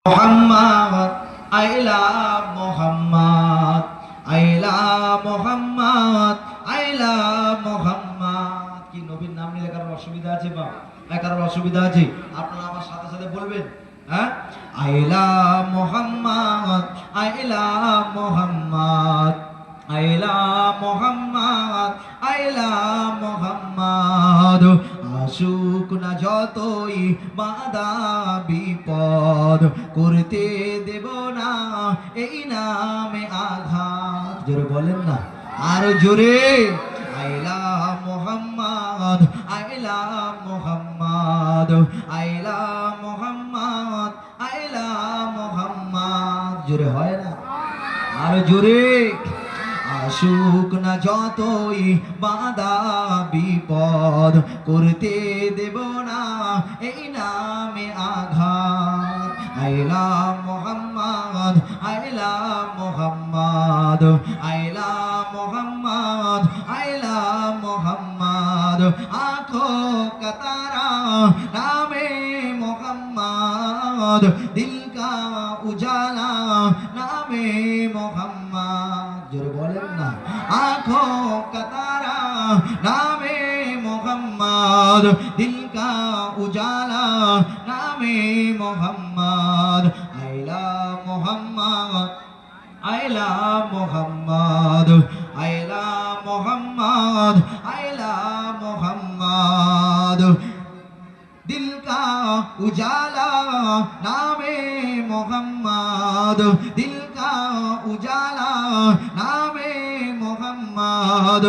Muhammad, I love Muhammad, I love Muhammad, I love Muhammad। কি নবীর নাম নিলে কারোর অসুবিধা আছে বা কারোর অসুবিধা আছে? আপনারা আমার সাথে সাথে বলবেন, হ্যাঁ? I love Muhammad, I love Muhammad, I love Muhammad, I love Muhammad। আসুক না যতই বাধা বিপদ, করতে দেব না এই নামে আঘাত। জোরে বলেন না, আরো জোরে। I love Muhammad, I love Muhammad, I love Muhammad, I love Muhammad। জোরে হয় না, আরো জোরে। আসুক না যতই বাধা বিপদ, করতে দেব না এই নামে আঘাত। I love Muhammad, I love Muhammad, I love Muhammad, I love Muhammad। आँखों का तारा नामे मोहम्मद, दिल का उजाला नामे मोहम्मद। जोरे बोलें ना, आँखों का तारा नामे मोहम्मद, दिल का उजाला नामे Mohammad. I love Muhammad, I love Muhammad, I love Muhammad, I love Muhammad। दिल का उजाला नामे मोहम्मद, दिल का उजाला नामे मोहम्मद।